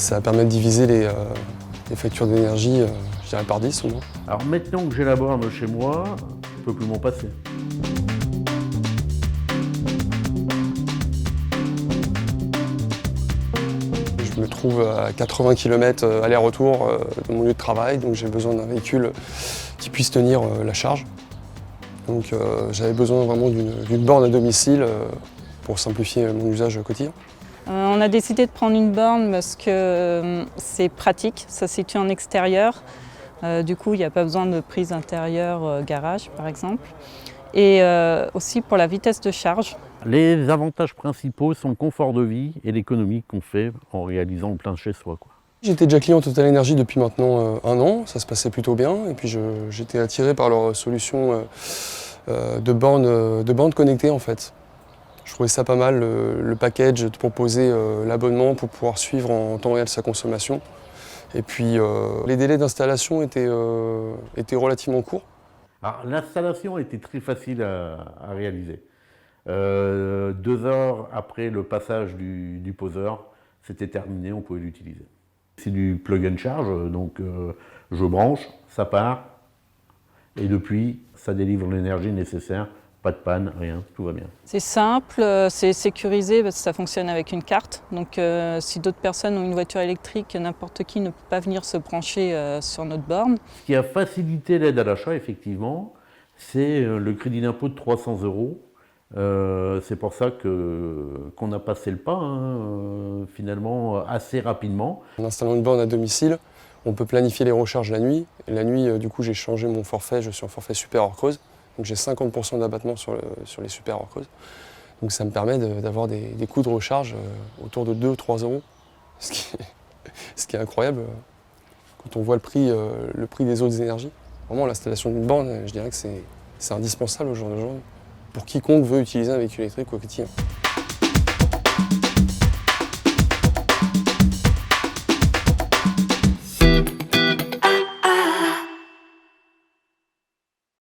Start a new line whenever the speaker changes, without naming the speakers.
Ça permet de diviser les factures d'énergie, je dirais par 10 au moins.
Alors maintenant que j'ai la borne chez moi, je ne peux plus m'en passer.
Je me trouve à 80 km aller-retour de mon lieu de travail, donc j'ai besoin d'un véhicule qui puisse tenir la charge. Donc j'avais besoin vraiment d'une borne à domicile pour simplifier mon usage quotidien.
On a décidé de prendre une borne parce que c'est pratique, ça se situe en extérieur. Du coup, il n'y a pas besoin de prise intérieure garage, par exemple. Et aussi pour la vitesse de charge.
Les avantages principaux sont le confort de vie et l'économie qu'on fait en réalisant le plein chez soi, quoi.
J'étais déjà client Total Energy depuis maintenant 1 an, ça se passait plutôt bien. Et puis j'étais attiré par leur solution de bornes connectées en fait. Je trouvais ça pas mal, le package de proposer l'abonnement pour pouvoir suivre en temps réel sa consommation. Et puis les délais d'installation étaient relativement courts.
L'installation était très facile à réaliser. 2 heures après le passage du poseur, c'était terminé, on pouvait l'utiliser. C'est du plug and charge, donc je branche, ça part, et depuis, ça délivre l'énergie nécessaire. Pas de panne, rien, tout va bien.
C'est simple, c'est sécurisé parce que ça fonctionne avec une carte. Donc si d'autres personnes ont une voiture électrique, n'importe qui ne peut pas venir se brancher sur notre borne.
Ce qui a facilité l'aide à l'achat, effectivement, c'est le crédit d'impôt de 300 €. C'est pour ça qu'on a passé le pas, finalement, assez rapidement.
En installant une borne à domicile, on peut planifier les recharges la nuit. Et la nuit, du coup, j'ai changé mon forfait, je suis en forfait super hors creuse. Donc j'ai 50% d'abattement sur les super hors creuse. Donc ça me permet d'avoir des coûts de recharge autour de 2-3 €. Ce qui est incroyable quand on voit le prix des autres énergies. Vraiment, l'installation d'une borne, je dirais que c'est indispensable au jour d'aujourd'hui pour quiconque veut utiliser un véhicule électrique au quotidien.